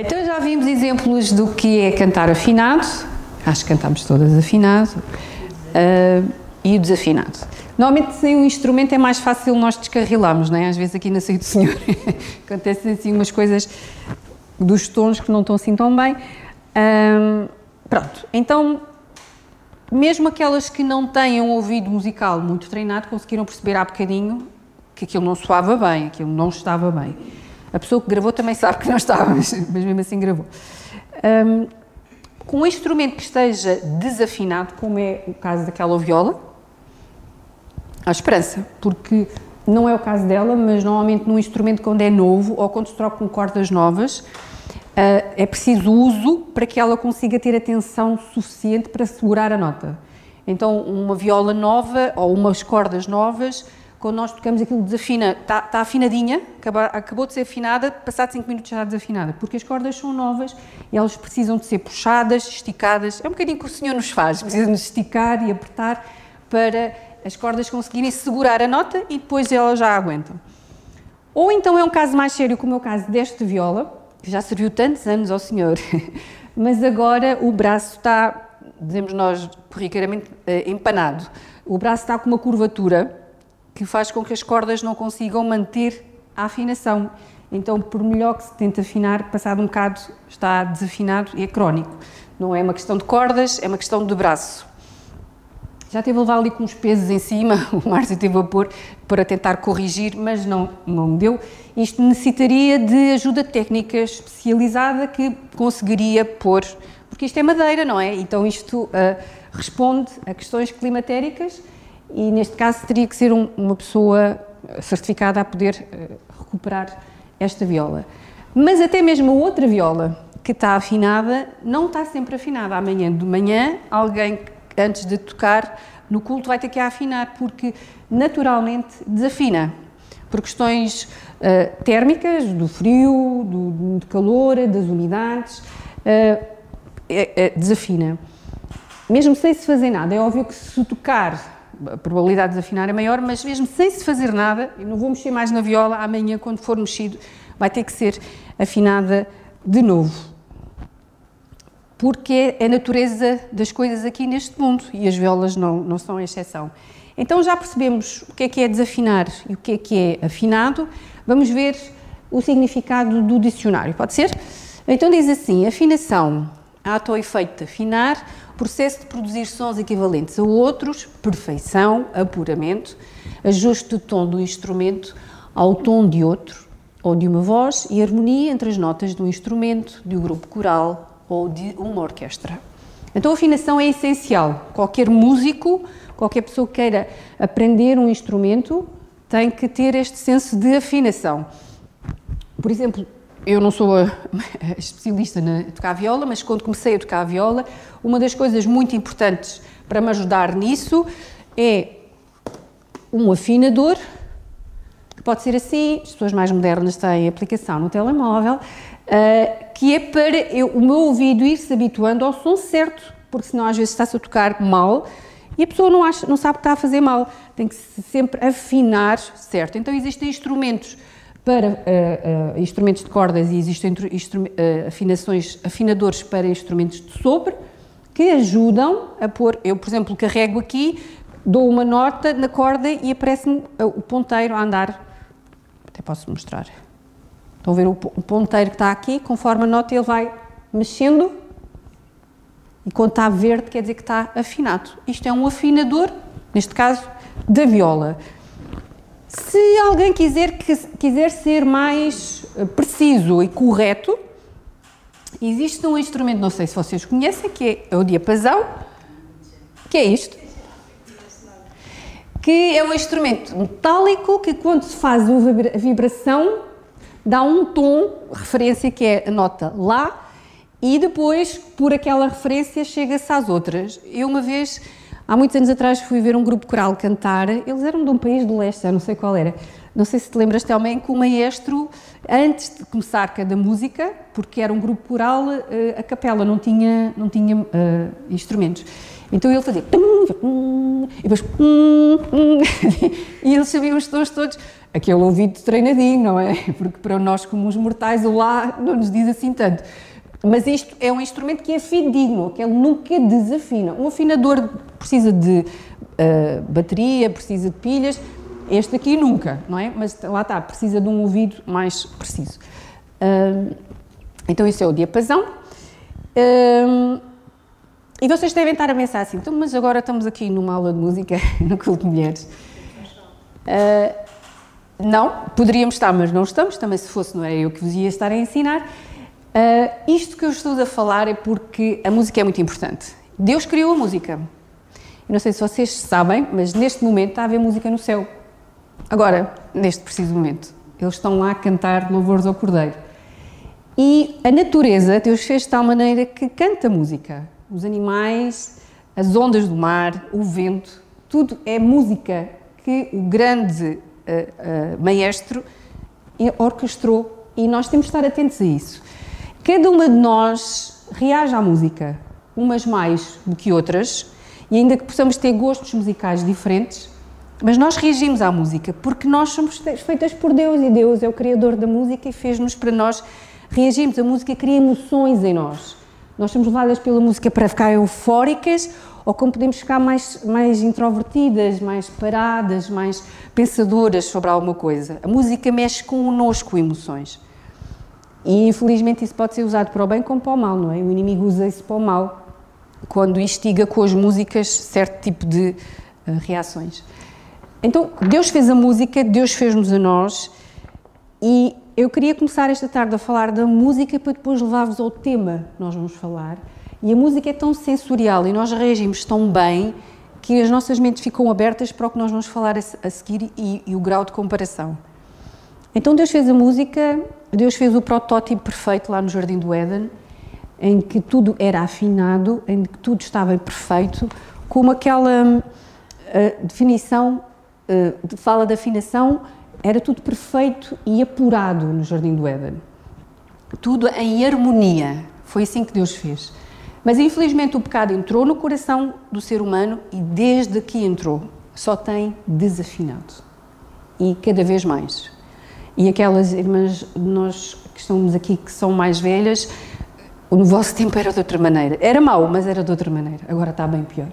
Então já vimos exemplos do que é cantar afinado, acho que cantamos todas afinado, e o desafinado. Normalmente sem um instrumento é mais fácil nós descarrilarmos, não é? Às vezes aqui na Ceia do Senhor acontecem assim umas coisas dos tons que não estão assim tão bem. Pronto, então mesmo aquelas que não têm um ouvido musical muito treinado conseguiram perceber há bocadinho que aquilo não soava bem, aquilo não estava bem. A pessoa que gravou também sabe que não estava, mas mesmo assim gravou. Com um instrumento que esteja desafinado, como é o caso daquela viola, há esperança, porque não é o caso dela, mas normalmente num instrumento quando é novo ou quando se troca com cordas novas, é preciso uso para que ela consiga ter atenção suficiente para segurar a nota. Então, uma viola nova ou umas cordas novas, quando nós tocamos aquilo desafina, está afinadinha, acabou de ser afinada, passado 5 minutos já está desafinada, porque as cordas são novas e elas precisam de ser puxadas, esticadas. É um bocadinho que o Senhor nos faz, precisa-nos esticar e apertar para as cordas conseguirem segurar a nota e depois elas já aguentam. Ou então é um caso mais sério, como é o caso desta viola, que já serviu tantos anos ao Senhor, mas agora o braço está, dizemos nós corriqueiramente, empanado. O braço está com uma curvatura que faz com que as cordas não consigam manter a afinação. Então, por melhor que se tente afinar, passado um bocado está desafinado e é crónico. Não é uma questão de cordas, é uma questão de braço. Já teve a levar ali com uns pesos em cima, o Márcio teve a pôr para tentar corrigir, mas não me deu. Isto necessitaria de ajuda técnica especializada que conseguiria pôr, porque isto é madeira, não é? Então isto responde a questões climatéricas e neste caso teria que ser uma pessoa certificada a poder recuperar esta viola. Mas até mesmo a outra viola que está afinada, não está sempre afinada. Amanhã de manhã, alguém antes de tocar no culto vai ter que a afinar, porque naturalmente desafina, por questões térmicas, do frio, do calor, das umidades, desafina. Mesmo sem se fazer nada, é óbvio que se tocar, a probabilidade de desafinar é maior, mas mesmo sem se fazer nada, eu não vou mexer mais na viola, amanhã quando for mexido vai ter que ser afinada de novo. Porque é a natureza das coisas aqui neste mundo e as violas não são a exceção. Então já percebemos o que é desafinar e o que é afinado. Vamos ver o significado do dicionário, pode ser? Então diz assim, afinação, ato ou efeito de afinar, processo de produzir sons equivalentes a outros, perfeição, apuramento, ajuste do tom do instrumento ao tom de outro ou de uma voz e harmonia entre as notas do instrumento, de um grupo coral ou de uma orquestra. Então a afinação é essencial. Qualquer músico, qualquer pessoa que queira aprender um instrumento tem que ter este senso de afinação. Por exemplo, eu não sou especialista a tocar viola, mas quando comecei a tocar viola, uma das coisas muito importantes para me ajudar nisso é um afinador, que pode ser assim, as pessoas mais modernas têm aplicação no telemóvel, que é para o meu ouvido ir se habituando ao som certo, porque senão às vezes está-se a tocar mal e a pessoa não sabe que está a fazer mal, tem que sempre afinar certo. Então existem instrumentos para instrumentos de cordas e existem afinadores para instrumentos de sopro que ajudam a pôr, eu por exemplo carrego aqui, dou uma nota na corda e aparece-me o ponteiro a andar, até posso mostrar. Estão a ver o ponteiro que está aqui, conforme a nota ele vai mexendo e quando está verde quer dizer que está afinado. Isto é um afinador, neste caso, da viola. Se alguém quiser ser mais preciso e correto, existe um instrumento, não sei se vocês conhecem, que é o diapasão, que é isto. Que é um instrumento metálico que quando se faz a vibração dá um tom, referência que é a nota Lá, e depois, por aquela referência, chega-se às outras. Eu uma vez, há muitos anos atrás, fui ver um grupo coral cantar, eles eram de um país do leste, já não sei qual era. Não sei se te lembras também que o maestro, antes de começar cada música, porque era um grupo coral, a capela não tinha instrumentos. Então ele fazia e depois e eles sabiam os tons todos, aquele ouvido treinadinho, não é? Porque para nós como os mortais o lá não nos diz assim tanto. Mas isto é um instrumento que é fidedigno, que ele nunca desafina. Um afinador precisa de bateria, precisa de pilhas, este aqui nunca, não é? Mas lá está, precisa de um ouvido mais preciso. Então isso é o diapasão. E vocês devem estar a pensar assim, então, mas agora estamos aqui numa aula de música, no Culto de Mulheres. Não, poderíamos estar, mas não estamos, também se fosse não era eu que vos ia estar a ensinar. Isto que eu estou a falar é porque a música é muito importante. Deus criou a música. Eu não sei se vocês sabem, mas neste momento está a haver música no céu. Agora, neste preciso momento. Eles estão lá a cantar louvores ao Cordeiro. E a natureza, Deus fez de tal maneira que canta música. Os animais, as ondas do mar, o vento, tudo é música que o grande maestro orquestrou e nós temos de estar atentos a isso. Cada uma de nós reage à música, umas mais do que outras, e ainda que possamos ter gostos musicais diferentes, mas nós reagimos à música porque nós somos feitas por Deus e Deus é o Criador da música e fez-nos para nós reagirmos. A música cria emoções em nós. Nós somos levadas pela música para ficar eufóricas ou como podemos ficar mais introvertidas, mais paradas, mais pensadoras sobre alguma coisa. A música mexe connosco emoções. E infelizmente isso pode ser usado para o bem como para o mal, não é? O inimigo usa isso para o mal, quando instiga com as músicas certo tipo de reações. Então, Deus fez a música, Deus fez-nos a nós, e eu queria começar esta tarde a falar da música para depois levar-vos ao tema que nós vamos falar. E a música é tão sensorial e nós reagimos tão bem que as nossas mentes ficam abertas para o que nós vamos falar a seguir e o grau de comparação. Então Deus fez a música, Deus fez o protótipo perfeito lá no Jardim do Éden, em que tudo era afinado, em que tudo estava perfeito, como aquela definição, fala de afinação, era tudo perfeito e apurado no Jardim do Éden. Tudo em harmonia, foi assim que Deus fez. Mas infelizmente o pecado entrou no coração do ser humano e desde que entrou só tem desafinado. E cada vez mais. E aquelas irmãs de nós que estamos aqui, que são mais velhas, no vosso tempo era de outra maneira. Era mau, mas era de outra maneira. Agora está bem pior.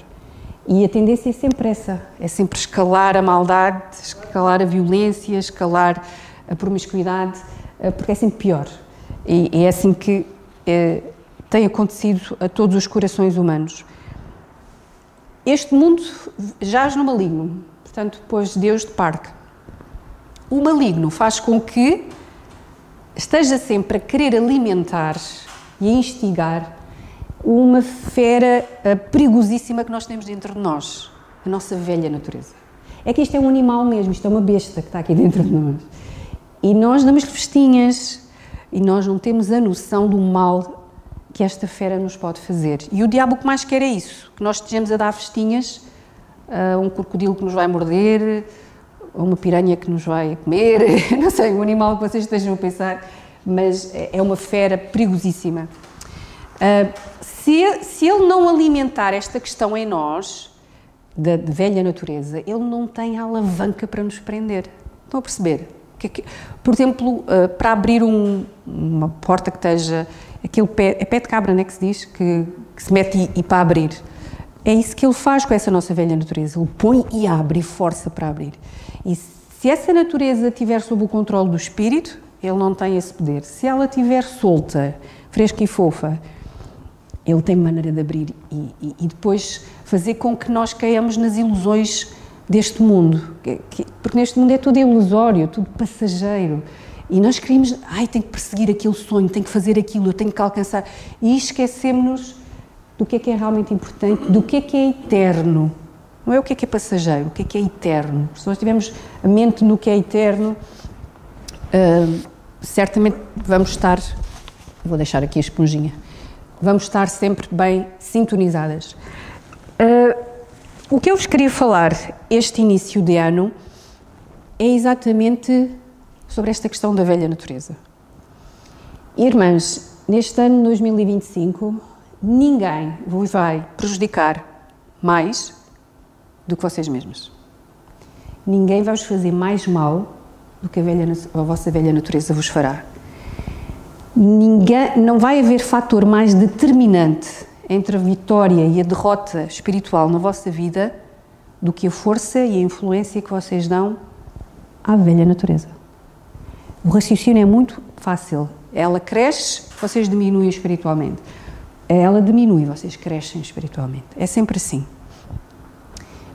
E a tendência é sempre essa. É sempre escalar a maldade, escalar a violência, escalar a promiscuidade, porque é sempre pior. E é assim que tem acontecido a todos os corações humanos. Este mundo jaz no maligno. Portanto, pôs Deus de parte. O maligno faz com que esteja sempre a querer alimentar e a instigar uma fera perigosíssima que nós temos dentro de nós, a nossa velha natureza. É que isto é um animal mesmo, isto é uma besta que está aqui dentro de nós. E nós damos-lhe festinhas e nós não temos a noção do mal que esta fera nos pode fazer. E o diabo o que mais quer é isso, que nós estejamos a dar festinhas a um crocodilo que nos vai morder, ou uma piranha que nos vai comer, não sei, o animal que vocês estejam a pensar, mas é uma fera perigosíssima. Se ele não alimentar esta questão em nós, da velha natureza, ele não tem a alavanca para nos prender. Estão a perceber? Por exemplo, para abrir uma porta que esteja, aquele pé de cabra, não é que se diz, que se mete e para abrir. É isso que ele faz com essa nossa velha natureza. Ele põe e abre e força para abrir. E se essa natureza estiver sob o controle do espírito, ele não tem esse poder. Se ela estiver solta, fresca e fofa, ele tem maneira de abrir e depois fazer com que nós caiamos nas ilusões deste mundo. Porque neste mundo é tudo ilusório, tudo passageiro. E nós queremos, tenho que perseguir aquele sonho, tenho que fazer aquilo, eu tenho que alcançar. E esquecemos do que é realmente importante, do que é eterno. Não é o que é passageiro, o que é eterno. Se nós tivermos a mente no que é eterno, certamente vamos estar, vou deixar aqui a esponjinha, vamos estar sempre bem sintonizadas. O que eu vos queria falar este início de ano é exatamente sobre esta questão da velha natureza. Irmãs, neste ano de 2025, ninguém vos vai prejudicar mais do que vocês mesmos. Ninguém vai vos fazer mais mal do que a vossa velha natureza vos fará. Não vai haver fator mais determinante entre a vitória e a derrota espiritual na vossa vida do que a força e a influência que vocês dão à velha natureza. O raciocínio é muito fácil. Ela cresce, vocês diminuem espiritualmente. Ela diminui, vocês crescem espiritualmente. É sempre assim.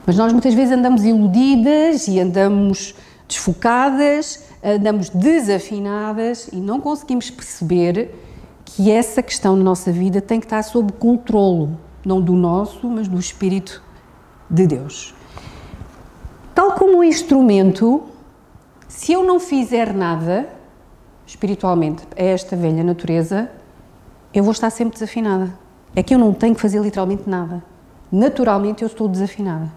Mas nós muitas vezes andamos iludidas e andamos desfocadas, andamos desafinadas e não conseguimos perceber que essa questão na nossa vida tem que estar sob controlo, não do nosso, mas do Espírito de Deus. Tal como um instrumento, se eu não fizer nada, espiritualmente, a esta velha natureza, eu vou estar sempre desafinada. É que eu não tenho que fazer literalmente nada. Naturalmente eu estou desafinada.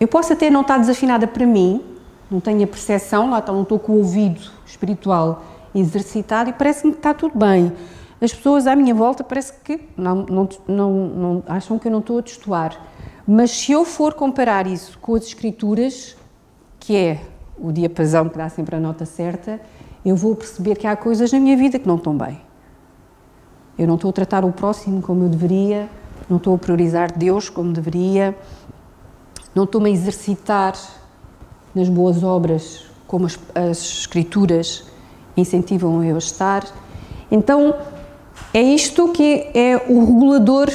Eu posso até não estar desafinada para mim, não tenho a percepção, lá não estou com o ouvido espiritual exercitado e parece-me que está tudo bem. As pessoas à minha volta parece que não acham que eu não estou a destoar. Mas se eu for comparar isso com as Escrituras, que é o diapasão que dá sempre a nota certa, eu vou perceber que há coisas na minha vida que não estão bem. Eu não estou a tratar o próximo como eu deveria, não estou a priorizar Deus como deveria, não estou-me a exercitar nas boas obras como as Escrituras incentivam eu a estar. Então, é isto que é o regulador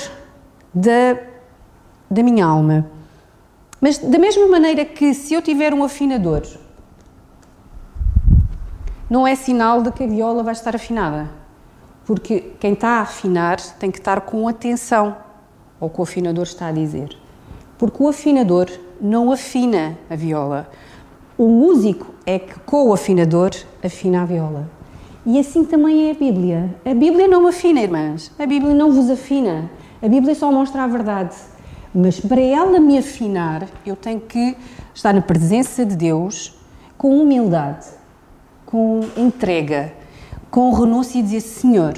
da minha alma. Mas da mesma maneira que se eu tiver um afinador, não é sinal de que a viola vai estar afinada. Porque quem está a afinar tem que estar com atenção ao que o afinador está a dizer. Porque o afinador não afina a viola. O músico é que com o afinador afina a viola. E assim também é a Bíblia. A Bíblia não afina, irmãs. A Bíblia não vos afina. A Bíblia só mostra a verdade. Mas para ela me afinar, eu tenho que estar na presença de Deus com humildade, com entrega, com renúncia e dizer: Senhor,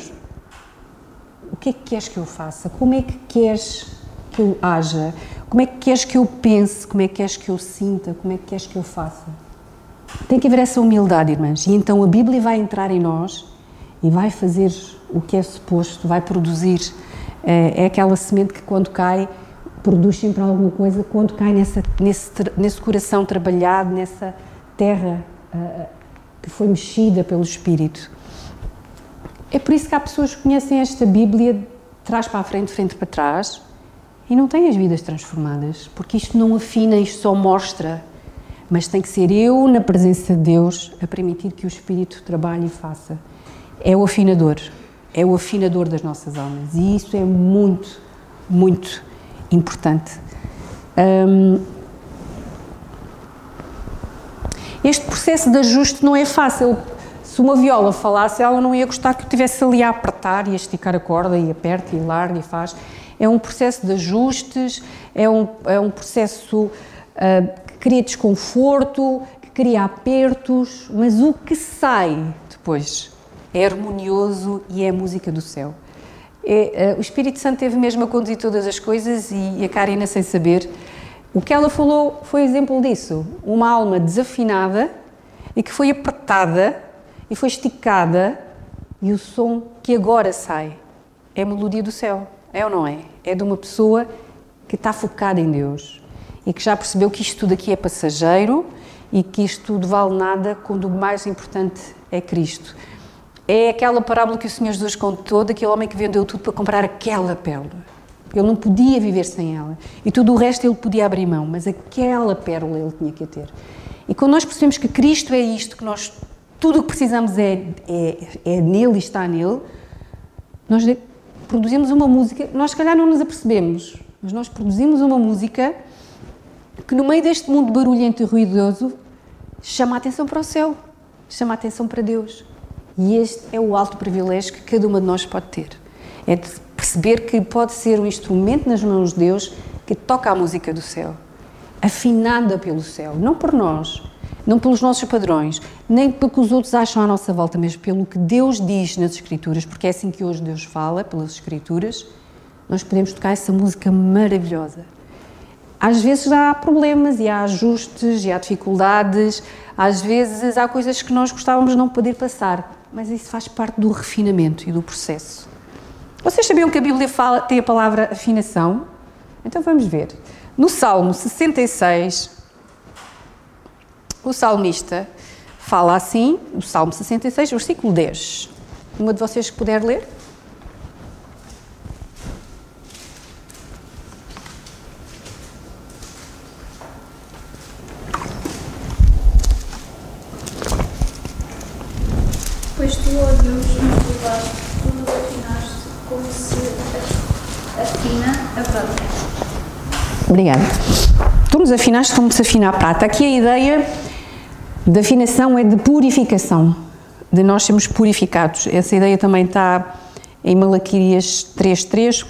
o que é que queres que eu faça? Como é que queres que eu haja? Como é que queres que eu pense? Como é que queres que eu sinta? Como é que queres que eu faça? Tem que haver essa humildade, irmãs. E então a Bíblia vai entrar em nós e vai fazer o que é suposto, vai produzir. É aquela semente que quando cai, produz sempre alguma coisa, quando cai nesse coração trabalhado, nessa terra que foi mexida pelo Espírito. É por isso que há pessoas que conhecem esta Bíblia de trás para a frente, frente para trás, e não têm as vidas transformadas, porque isto não afina, isto só mostra. Mas tem que ser eu, na presença de Deus, a permitir que o Espírito trabalhe e faça. É o afinador das nossas almas, e isso é muito, muito importante. Este processo de ajuste não é fácil. Se uma viola falasse, ela não ia gostar que eu estivesse ali a apertar e a esticar a corda, e aperta e larga e faz. É um processo de ajustes, é um processo que cria desconforto, que cria apertos, mas o que sai depois é harmonioso e é a música do céu. O Espírito Santo teve mesmo a conduzir todas as coisas, e a Karina, sem saber, o que ela falou foi exemplo disso. Uma alma desafinada e que foi apertada e foi esticada, e o som que agora sai é a melodia do céu, é ou não é? É de uma pessoa que está focada em Deus e que já percebeu que isto tudo aqui é passageiro e que isto tudo vale nada quando o mais importante é Cristo. É aquela parábola que o Senhor Jesus contou daquele homem que vendeu tudo para comprar aquela pérola. Ele não podia viver sem ela. E tudo o resto ele podia abrir mão, mas aquela pérola ele tinha que a ter. E quando nós percebemos que Cristo é isto, que nós, tudo o que precisamos é nele e está nele, nós produzimos uma música, nós se calhar não nos apercebemos, mas nós produzimos uma música que no meio deste mundo barulhento e ruidoso chama a atenção para o céu, chama a atenção para Deus. E este é o alto privilégio que cada uma de nós pode ter. É de perceber que pode ser um instrumento nas mãos de Deus que toca a música do céu, afinada pelo céu, não por nós, não pelos nossos padrões, nem pelo que os outros acham à nossa volta, mas pelo que Deus diz nas Escrituras, porque é assim que hoje Deus fala, pelas Escrituras. nós podemos tocar essa música maravilhosa. Às vezes há problemas e há ajustes e há dificuldades, às vezes há coisas que nós gostávamos de não poder passar, mas isso faz parte do refinamento e do processo. Vocês sabiam que a Bíblia tem a palavra afinação? Então vamos ver. No Salmo 66, o salmista fala assim, no Salmo 66, versículo 10. Uma de vocês que puder ler? Pois tu, ó Deus, nos levaste, tu nos afinaste como se afina a prata. Obrigada. Tu nos afinaste como se afina a prata. Aqui a ideia de afinação é de purificação, de nós sermos purificados. Essa ideia também está em Malaquias 3:3,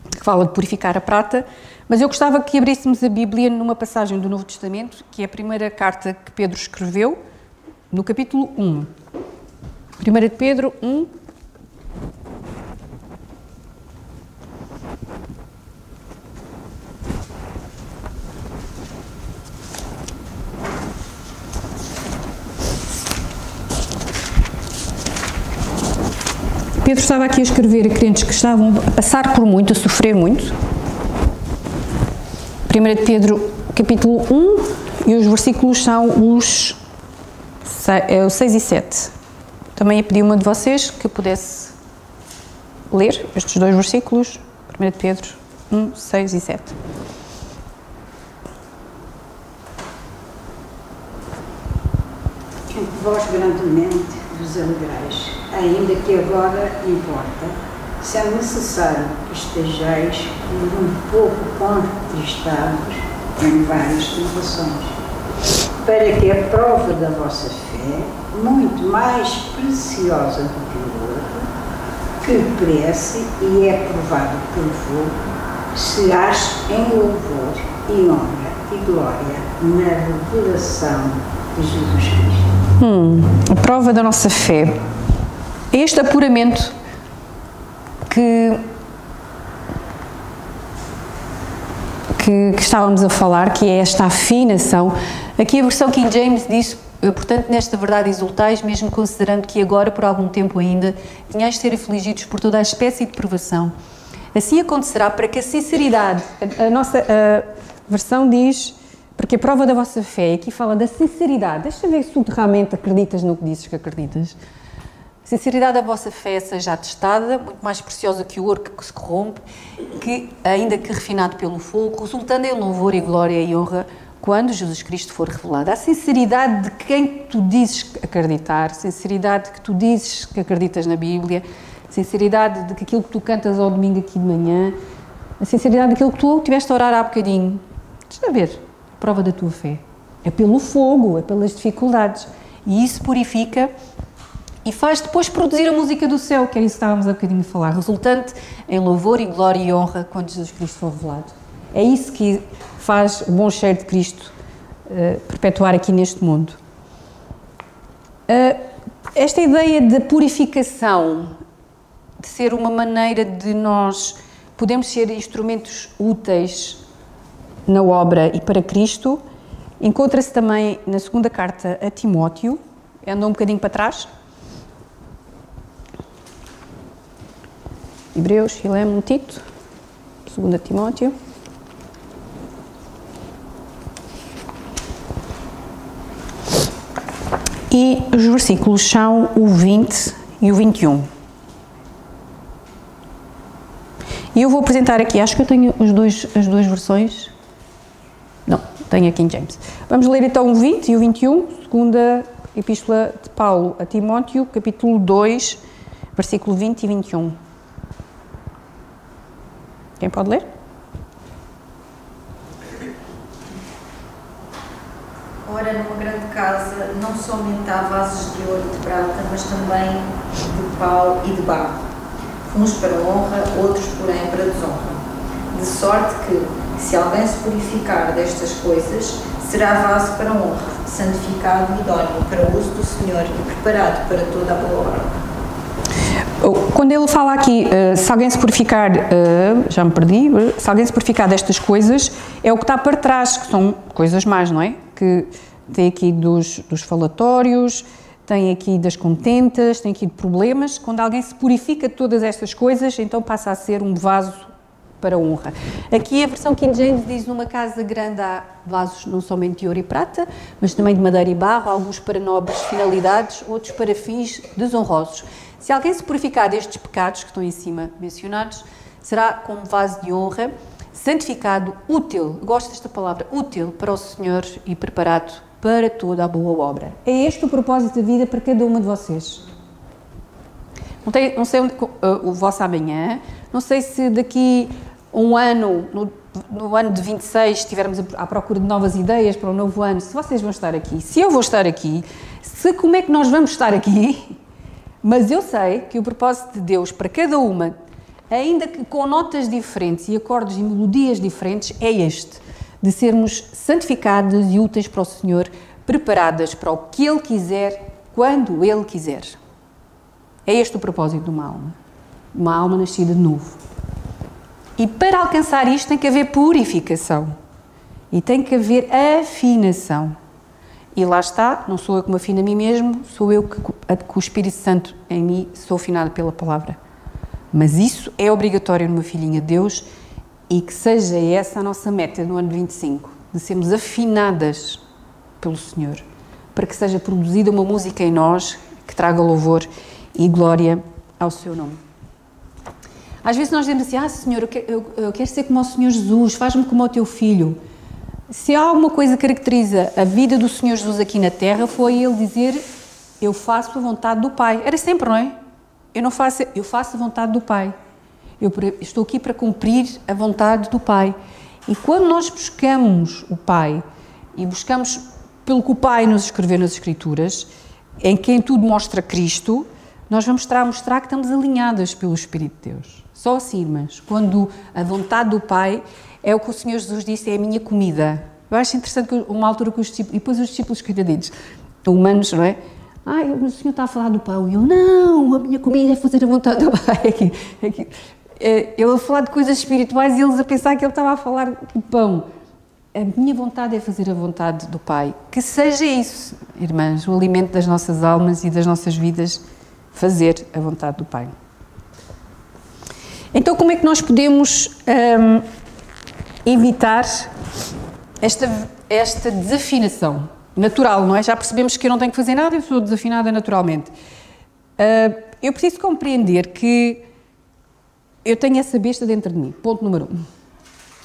que fala de purificar a prata, mas eu gostava que abríssemos a Bíblia numa passagem do Novo Testamento, que é a primeira carta que Pedro escreveu, no capítulo 1. 1 de Pedro 1. Pedro estava aqui a escrever a crentes que estavam a passar por muito, a sofrer muito. 1 de Pedro, capítulo 1, e os versículos são os 6 e 7. Também ia pedir uma de vocês que pudesse ler estes dois versículos, 1 de Pedro 1, 6 e 7. Em que vós grandemente vos alegrais, ainda que agora importa, se é necessário que estejais por um pouco contristados em várias tribulações, para que a prova da vossa fé, muito mais preciosa do que o ouro, que perece e é provado pelo fogo, se ache em louvor e honra e glória na revelação de Jesus Cristo. A prova da nossa fé. Este apuramento que estávamos a falar, que é esta afinação, aqui a versão King James diz, portanto, nesta verdade exultais, mesmo considerando que agora, por algum tempo ainda, venhais a ser afligidos por toda a espécie de provação. Assim acontecerá para que a sinceridade, a nossa versão diz, porque a prova da vossa fé, aqui fala da sinceridade, deixa ver se tu realmente acreditas no que dizes que acreditas. A sinceridade da vossa fé seja atestada, muito mais preciosa que o ouro que se corrompe, que, ainda que refinado pelo fogo, resultando em louvor e glória e honra quando Jesus Cristo for revelado. A sinceridade de quem tu dizes acreditar, a sinceridade que tu dizes que acreditas na Bíblia, a sinceridade de que aquilo que tu cantas ao domingo aqui de manhã, a sinceridade daquilo que tu tiveste a orar há bocadinho. Deixa eu ver, a prova da tua fé. É pelo fogo, é pelas dificuldades. E isso purifica e faz depois produzir a música do céu, que é isso que estávamos há bocadinho a falar, resultante em louvor e glória e honra quando Jesus Cristo for revelado. É isso que faz o bom cheiro de Cristo perpetuar aqui neste mundo. Esta ideia de purificação, de ser uma maneira de nós podermos ser instrumentos úteis na obra e para Cristo, encontra-se também na segunda carta a Timóteo. Andou um bocadinho para trás. Hebreus, Filemon, Tito, 2 Timóteo. E os versículos são o 20 e o 21. E eu vou apresentar aqui, acho que eu tenho as duas versões. Não, tenho a King James. Vamos ler então o 20 e o 21, segunda Epístola de Paulo a Timóteo, capítulo 2, versículo 20 e 21. Quem pode ler? Ora, numa grande casa, não somente há vasos de ouro e de prata, mas também de pau e de barro, uns para honra, outros, porém, para desonra. De sorte que, se alguém se purificar destas coisas, será vaso para honra, santificado e idóneo para o uso do Senhor e preparado para toda a boa obra. Quando ele fala aqui, se alguém se purificar, já me perdi, se alguém se purificar destas coisas, é o que está para trás, que são coisas más, não é? Que tem aqui dos falatórios, tem aqui das contentas, tem aqui de problemas. Quando alguém se purifica de todas estas coisas, então passa a ser um vaso para honra. Aqui a versão King James diz: numa casa grande há vasos não somente de ouro e prata, mas também de madeira e barro, alguns para nobres finalidades, outros para fins desonrosos. Se alguém se purificar destes pecados que estão em cima mencionados, será como vaso de honra, santificado, útil, gosto desta palavra, útil para o Senhor e preparado para toda a boa obra. É este o propósito da vida para cada uma de vocês. Não sei o vosso amanhã, não sei se daqui um ano, no ano de 26, estivermos à procura de novas ideias para o novo ano, se vocês vão estar aqui, se eu vou estar aqui, como é que nós vamos estar aqui, mas eu sei que o propósito de Deus para cada uma, ainda que com notas diferentes e acordes e melodias diferentes, é este, de sermos santificadas e úteis para o Senhor, preparadas para o que Ele quiser, quando Ele quiser. É este o propósito de uma alma nascida de novo. E para alcançar isto tem que haver purificação e tem que haver afinação. E lá está, não sou eu que me afino a mim mesmo, sou eu que com o Espírito Santo em mim sou afinada pela palavra. Mas isso é obrigatório numa filhinha de Deus e que seja essa a nossa meta no ano 25, de sermos afinadas pelo Senhor, para que seja produzida uma música em nós que traga louvor e glória ao seu nome. Às vezes nós dizemos assim: Senhor, eu quero ser como o Senhor Jesus, faz-me como o teu filho. Se há alguma coisa que caracteriza a vida do Senhor Jesus aqui na terra, foi Ele dizer: eu faço a vontade do Pai. Era sempre, não é? Eu faço a vontade do Pai. Eu estou aqui para cumprir a vontade do Pai. E quando nós buscamos o Pai, e buscamos pelo que o Pai nos escreveu nas Escrituras, em quem tudo mostra Cristo, nós vamos mostrar que estamos alinhadas pelo Espírito de Deus. Só assim, irmãs, quando a vontade do Pai é o que o Senhor Jesus disse, é a minha comida. Eu acho interessante que uma altura que os discípulos, e depois os discípulos coitaditos, humanos, não é? O Senhor está a falar do pão. E eu, não, a minha comida é fazer a vontade do Pai. Ele a falar de coisas espirituais e eles a pensar que ele estava a falar do pão. A minha vontade é fazer a vontade do Pai. Que seja isso, irmãs, o alimento das nossas almas e das nossas vidas, fazer a vontade do Pai. Então, como é que nós podemos evitar esta desafinação natural, não é? Já percebemos que eu não tenho que fazer nada, eu sou desafinada naturalmente. Eu preciso compreender que eu tenho essa besta dentro de mim. Ponto número 1.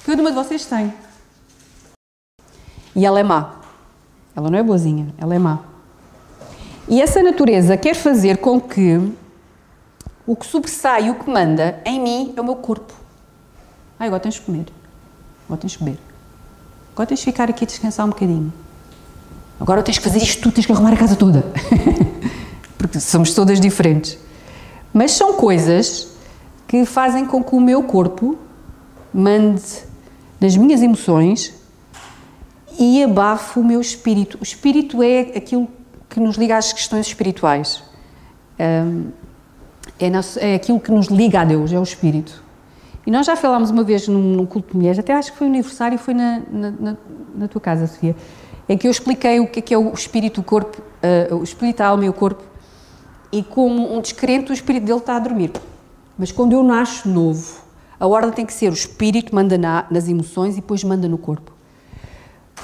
Cada uma de vocês tem. E ela é má. Ela não é boazinha, ela é má. E essa natureza quer fazer com que o que sobressai, o que manda em mim é o meu corpo. Agora tens de comer. Agora tens de beber. Agora tens de ficar aqui a descansar um bocadinho. Agora tens que fazer isto tudo, tens que arrumar a casa toda. Porque somos todas diferentes. Mas são coisas que fazem com que o meu corpo mande nas minhas emoções e abafe o meu espírito. O espírito é aquilo que nos liga às questões espirituais. É aquilo que nos liga a Deus, é o espírito. E nós já falámos uma vez num culto de mulheres, até acho que foi um aniversário, foi na tua casa, Sofia, em que eu expliquei o que é o espírito, o corpo, o espírito, a alma e o corpo, e como um descrente, o espírito dele está a dormir. Mas quando eu nasço novo, a ordem tem que ser: o espírito manda nas emoções e depois manda no corpo.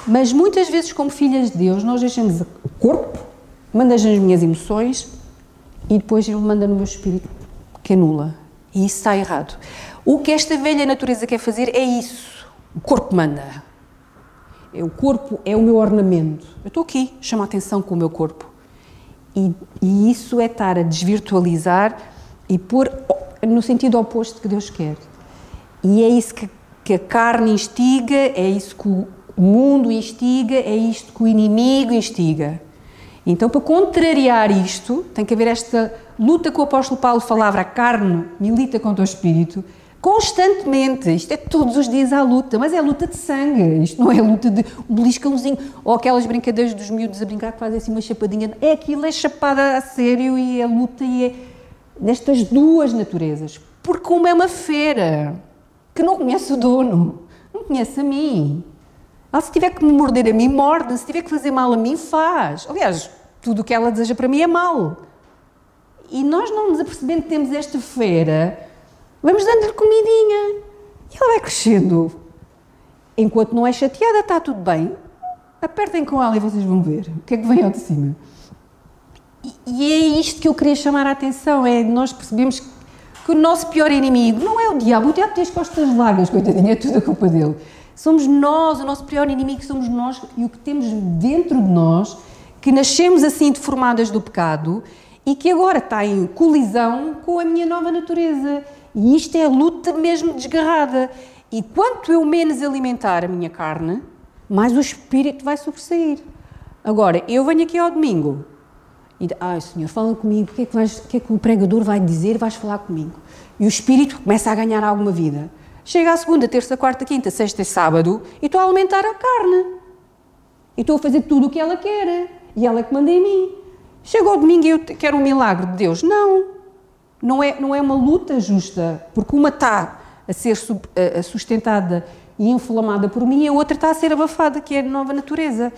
Mas muitas vezes, como filhas de Deus, nós deixamos o corpo, manda nas minhas emoções e depois ele manda no meu espírito, que anula. E isso está errado. O que esta velha natureza quer fazer é isso. O corpo manda. O corpo é o meu ornamento. Eu estou aqui, chamo a atenção com o meu corpo. E isso é estar a desvirtualizar e pôr no sentido oposto que Deus quer. E é isso que a carne instiga, é isso que o mundo instiga, é isto que o inimigo instiga. Então, para contrariar isto, tem que haver esta luta que o apóstolo Paulo falava: a carne milita contra o espírito, constantemente. Isto é todos os dias a luta, mas é a luta de sangue. Isto não é a luta de um beliscãozinho, ou aquelas brincadeiras dos miúdos a brincar que fazem assim uma chapadinha. É aquilo, é chapada a sério e é luta e é... nestas duas naturezas. Porque como é uma fera, que não conhece o dono, não conhece a mim. Ela, se tiver que me morder a mim, morde. Se tiver que fazer mal a mim, faz. Aliás, tudo o que ela deseja para mim é mal. E nós, não nos apercebendo que temos esta fera, vamos dando-lhe comidinha. E ela vai crescendo. Enquanto não é chateada, está tudo bem. Apertem com ela e vocês vão ver o que é que vem ao de cima. E é isto que eu queria chamar a atenção, é nós percebemos que o nosso pior inimigo não é o diabo tem as costas largas, coitadinho, é tudo a culpa dele. Somos nós, o nosso pior inimigo somos nós e o que temos dentro de nós, que nascemos assim deformadas do pecado e que agora está em colisão com a minha nova natureza. E isto é a luta mesmo desgarrada. E quanto eu menos alimentar a minha carne, mais o espírito vai sobressair. Agora, eu venho aqui ao domingo e Senhor, fala comigo, o que é que o pregador vai dizer? Vais falar comigo. E o espírito começa a ganhar alguma vida. Chega à segunda, terça, quarta, quinta, sexta e sábado e estou a alimentar a carne. E estou a fazer tudo o que ela quer. E ela é que manda em mim. Chega ao domingo e eu quero um milagre de Deus. Não é uma luta justa, porque uma está a ser sustentada e inflamada por mim e a outra está a ser abafada, que é a nova natureza.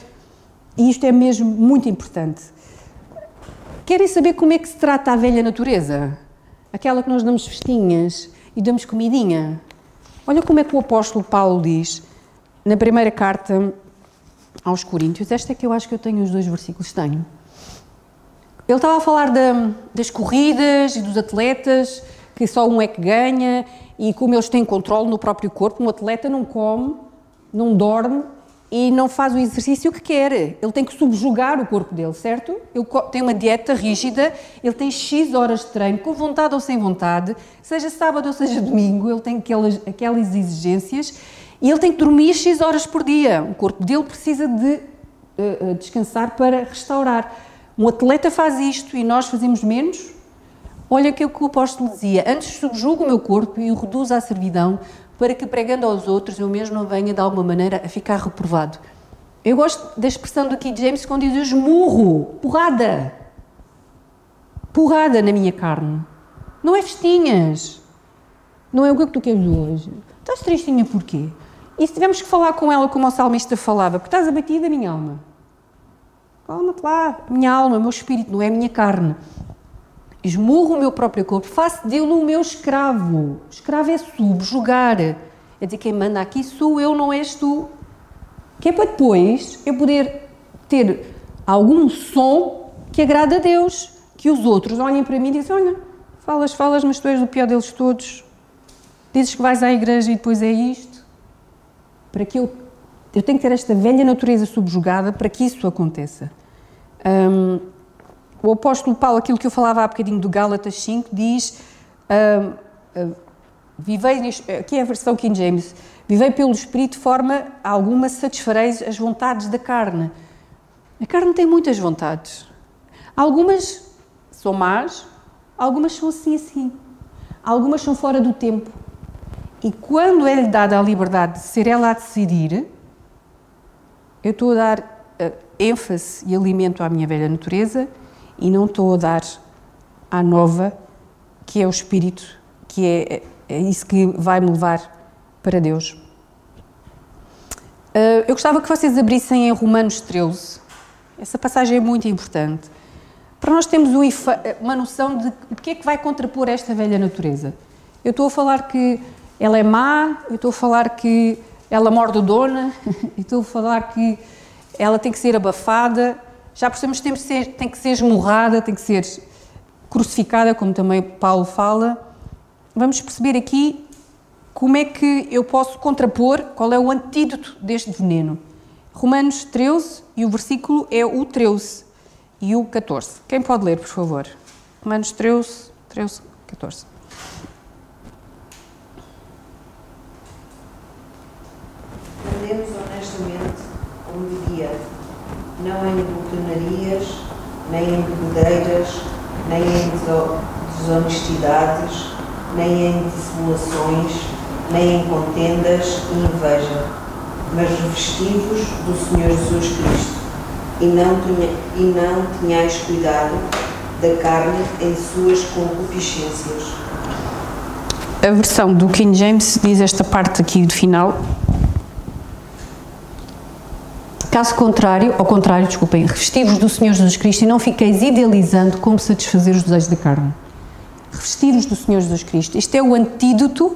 E isto é mesmo muito importante. Querem saber como é que se trata a velha natureza? Aquela que nós damos festinhas e damos comidinha. Olha como é que o apóstolo Paulo diz, na primeira carta aos Coríntios, esta é que eu acho que eu tenho os 2 versículos, tenho. Ele estava a falar das corridas e dos atletas, que só um é que ganha, e como eles têm controle no próprio corpo, um atleta não come, não dorme e não faz o exercício que quer. Ele tem que subjugar o corpo dele, certo? Ele tem uma dieta rígida, ele tem X horas de treino, com vontade ou sem vontade, seja sábado ou seja domingo, ele tem aquelas exigências e ele tem que dormir X horas por dia. O corpo dele precisa de descansar para restaurar. Um atleta faz isto e nós fazemos menos? Olha o que o apóstolo dizia, antes subjugo o meu corpo e o reduzo à servidão, para que pregando aos outros eu mesmo não venha de alguma maneira a ficar reprovado. Eu gosto da expressão do King James quando diz eu esmurro, porrada na minha carne. Não é festinhas, não é o que tu queres hoje. Estás tristinha porquê? E se tivermos que falar com ela como o salmista falava, porque estás abatida, minha alma. Calma-te lá, minha alma, o meu espírito, não é a minha carne. Esmurro o meu próprio corpo, faço dele o meu escravo. O escravo é subjugar. É dizer, quem manda aqui sou eu, não és tu. Que é para depois eu poder ter algum som que agrada a Deus. Que os outros olhem para mim e dizem, olha, falas, mas tu és o pior deles todos. Dizes que vais à igreja e depois é isto. Para que eu tenho que ter esta velha natureza subjugada para que isso aconteça. O apóstolo Paulo, aquilo que eu falava há bocadinho do Gálatas 5, diz, aqui é a versão King James, vivei pelo Espírito de forma alguma satisfareis as vontades da carne. A carne tem muitas vontades. Algumas são más, algumas são assim. Algumas são fora do tempo. E quando é-lhe dada a liberdade de ser ela a decidir, eu estou a dar ênfase e alimento à minha velha natureza e não estou a dar à nova, que é o Espírito, que é isso que vai me levar para Deus. Eu gostava que vocês abrissem em Romanos 13. Essa passagem é muito importante. Para nós termos uma noção de o que é que vai contrapor esta velha natureza. Eu estou a falar que ela é má, eu estou a falar que ela morde o dono, eu estou a falar que ela tem que ser abafada, já percebemos que tem que ser esmurrada, tem que ser crucificada, como também Paulo fala. Vamos perceber aqui como é que eu posso contrapor, qual é o antídoto deste veneno. Romanos 13, e o versículo é o 13 e o 14. Quem pode ler, por favor? Romanos 13, 14. Andemos honestamente como devia, não em glutonarias, nem em bebedeiras, nem em desonestidades, nem em dissimulações, nem em contendas e inveja, mas revesti-vos do Senhor Jesus Cristo, e não tenhais cuidado da carne em suas concupiscências. A versão do King James diz esta parte aqui do final. Caso contrário, ao contrário, desculpem, revesti-vos do Senhor Jesus Cristo e não fiqueis idealizando como satisfazer os desejos da carne. Revesti-vos do Senhor Jesus Cristo. Este é o antídoto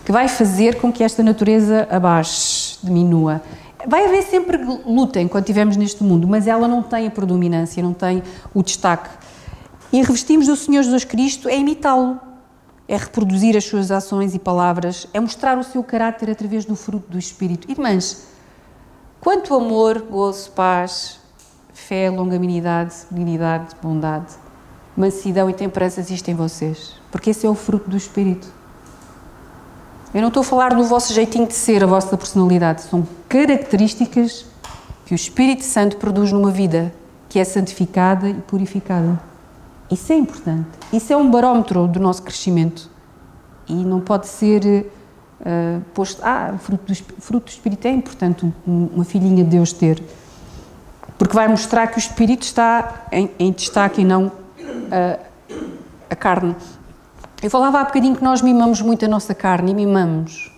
que vai fazer com que esta natureza abaixe, diminua. Vai haver sempre luta enquanto estivermos neste mundo, mas ela não tem a predominância, não tem o destaque. E revestimos do Senhor Jesus Cristo é imitá-lo, é reproduzir as suas ações e palavras, é mostrar o seu caráter através do fruto do Espírito. Irmãs, quanto amor, gozo, paz, fé, longanimidade, benignidade, bondade, mansidão e temperança existem em vocês, porque esse é o fruto do Espírito. Eu não estou a falar do vosso jeitinho de ser, a vossa personalidade, são características que o Espírito Santo produz numa vida que é santificada e purificada. Isso é importante, isso é um barómetro do nosso crescimento e não pode ser posto, o fruto do Espírito é importante uma filhinha de Deus ter, porque vai mostrar que o Espírito está em destaque e não a carne. Eu falava há bocadinho que nós mimamos muito a nossa carne e mimamos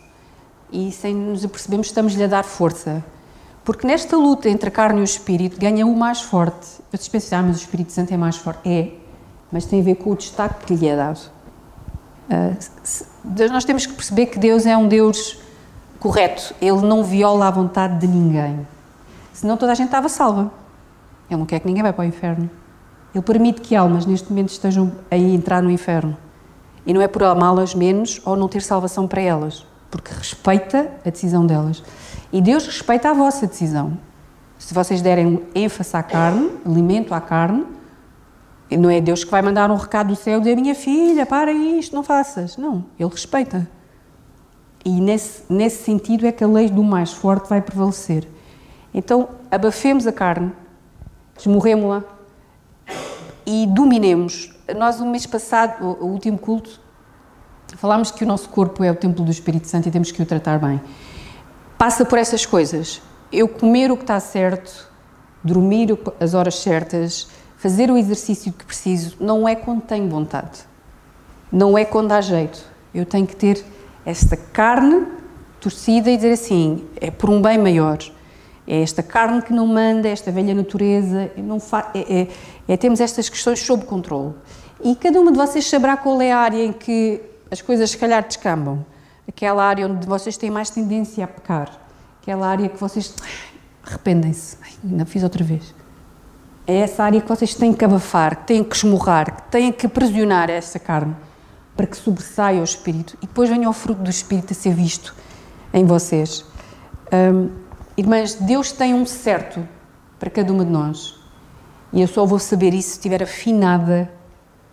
e sem nos apercebermos estamos-lhe a dar força, porque nesta luta entre a carne e o Espírito ganha o mais forte. Vocês pensam, mas o Espírito Santo é mais forte. É, mas tem a ver com o destaque que lhe é dado. Nós temos que perceber que Deus é um Deus correto, Ele não viola a vontade de ninguém, senão toda a gente estava salva. Ele não quer que ninguém vá para o inferno. Ele permite que almas neste momento estejam a entrar no inferno. E não é por amá-las menos ou não ter salvação para elas, porque respeita a decisão delas. E Deus respeita a vossa decisão. Se vocês derem ênfase à carne, alimento à carne, não é Deus que vai mandar um recado do céu e dizer, minha filha, para isto, não faças. Não, Ele respeita. E nesse sentido é que a lei do mais forte vai prevalecer. Então, abafemos a carne, esmorremo-la e dominemos. Nós, o mês passado, o último culto, falámos que o nosso corpo é o templo do Espírito Santo e temos que o tratar bem. Passa por essas coisas. Eu comer o que está certo, dormir as horas certas, fazer o exercício que preciso, não é quando tenho vontade. Não é quando dá jeito. Eu tenho que ter esta carne torcida e dizer assim, é por um bem maior. É esta carne que não manda, esta velha natureza, temos estas questões sob controle. E cada uma de vocês saberá qual é a área em que as coisas se calhar descambam. Aquela área onde vocês têm mais tendência a pecar. Aquela área que vocês arrependem-se. Ainda fiz outra vez. É essa área que vocês têm que abafar, que têm que esmurrar, que têm que aprisionar essa carne para que sobressaia o Espírito e depois venha o fruto do Espírito a ser visto em vocês. Irmãs, Deus tem um certo para cada uma de nós e eu só vou saber isso se estiver afinada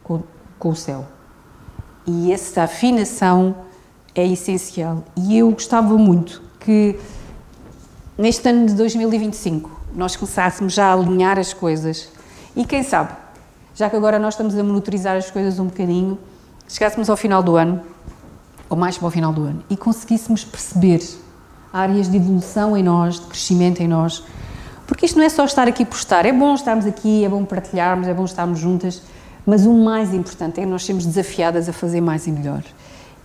com o céu. E essa afinação é essencial. E eu gostava muito que neste ano de 2025 nós começássemos já a alinhar as coisas e quem sabe, já que agora nós estamos a monitorizar as coisas um bocadinho, chegássemos ao final do ano, ou mais para o final do ano, e conseguíssemos perceber áreas de evolução em nós, de crescimento em nós, porque isto não é só estar aqui por estar, é bom estarmos aqui, é bom partilharmos, é bom estarmos juntas, mas o mais importante é que nós sermos desafiadas a fazer mais e melhor.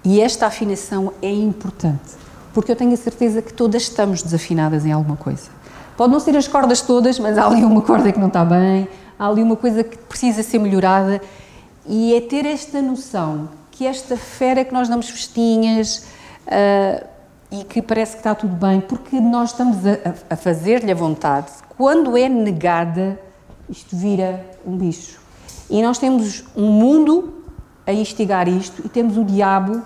E esta afinação é importante, porque eu tenho a certeza que todas estamos desafinadas em alguma coisa. Pode não ser as cordas todas, mas há ali uma corda que não está bem, há ali uma coisa que precisa ser melhorada, e é ter esta noção que esta fera que nós damos festinhas e que parece que está tudo bem, porque nós estamos a fazer-lhe a vontade. Quando é negada, isto vira um bicho. E nós temos um mundo a instigar isto e temos o diabo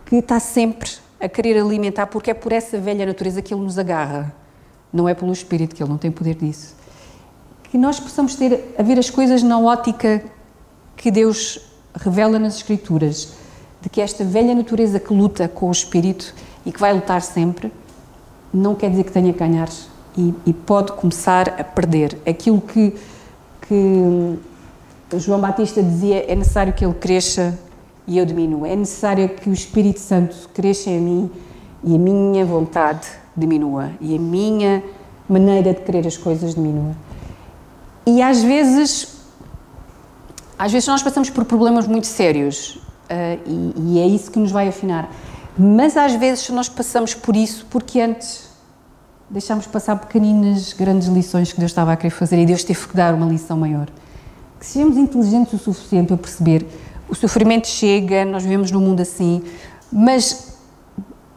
que está sempre a querer alimentar, porque é por essa velha natureza que ele nos agarra. Não é pelo Espírito, que ele não tem poder disso. Que nós possamos a ver as coisas na ótica que Deus revela nas Escrituras, de que esta velha natureza que luta com o Espírito e que vai lutar sempre, não quer dizer que tenha que ganhar e pode começar a perder. Aquilo que João Batista dizia, é necessário que ele cresça e eu diminua. É necessário que o Espírito Santo cresça em mim e a minha vontade diminua e a minha maneira de querer as coisas diminua. E às vezes Às vezes nós passamos por problemas muito sérios e é isso que nos vai afinar. Mas às vezes nós passamos por isso porque antes deixámos passar pequeninas, grandes lições que Deus estava a querer fazer e Deus teve que dar uma lição maior. Que sejamos inteligentes o suficiente para perceber o sofrimento chega, nós vivemos num mundo assim, mas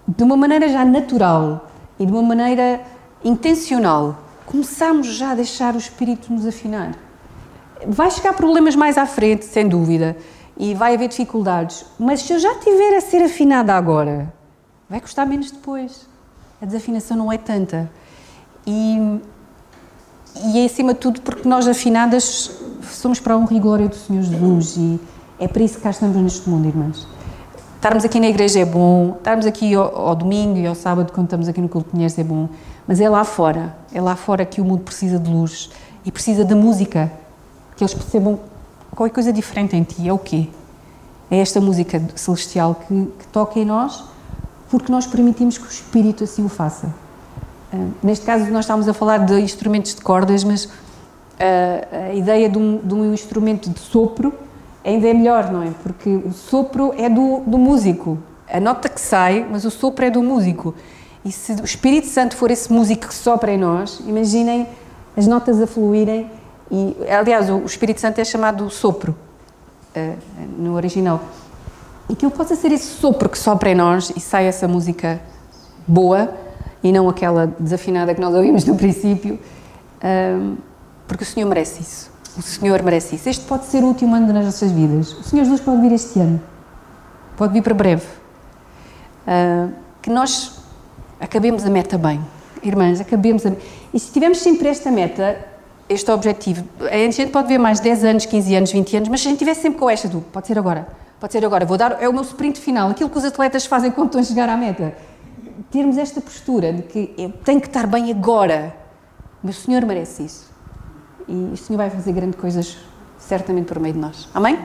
de uma maneira já natural e de uma maneira intencional, começamos já a deixar o Espírito nos afinar. Vai chegar problemas mais à frente, sem dúvida, e vai haver dificuldades, mas se eu já estiver a ser afinada agora, vai custar menos depois. A desafinação não é tanta. E é acima de tudo porque nós afinadas somos para a honra e glória do Senhor Jesus e é para isso que cá estamos neste mundo, irmãs. Estarmos aqui na igreja é bom, estarmos aqui ao domingo e ao sábado quando estamos aqui no culto de mulheres é bom, mas é lá fora que o mundo precisa de luz e precisa da música, que eles percebam qualquer coisa diferente em ti. É o quê? É esta música celestial que toca em nós porque nós permitimos que o Espírito assim o faça. Neste caso nós estávamos a falar de instrumentos de cordas, mas a ideia de um instrumento de sopro ainda é melhor, não é? Porque o sopro é do músico. A nota que sai, mas o sopro é do músico. E se o Espírito Santo for esse músico que sopra em nós, imaginem as notas a fluírem. E, aliás, o Espírito Santo é chamado sopro, no original. E que ele possa ser esse sopro que sopra em nós e sai essa música boa e não aquela desafinada que nós ouvimos no princípio, porque o Senhor merece isso. O Senhor merece isso. Este pode ser o último ano das nossas vidas. O Senhor Jesus pode vir este ano. Pode vir para breve. Que nós acabemos a meta bem. Irmãs, acabemos a... E se tivermos sempre esta meta, este objetivo, a gente pode ver mais 10 anos, 15 anos, 20 anos, mas se a gente estiver sempre com esta do pode ser agora, vou dar, é o meu sprint final, aquilo que os atletas fazem quando estão a chegar à meta. Termos esta postura de que eu tenho que estar bem agora, mas o Senhor merece isso. E o Senhor vai fazer grandes coisas, certamente, por meio de nós. Amém?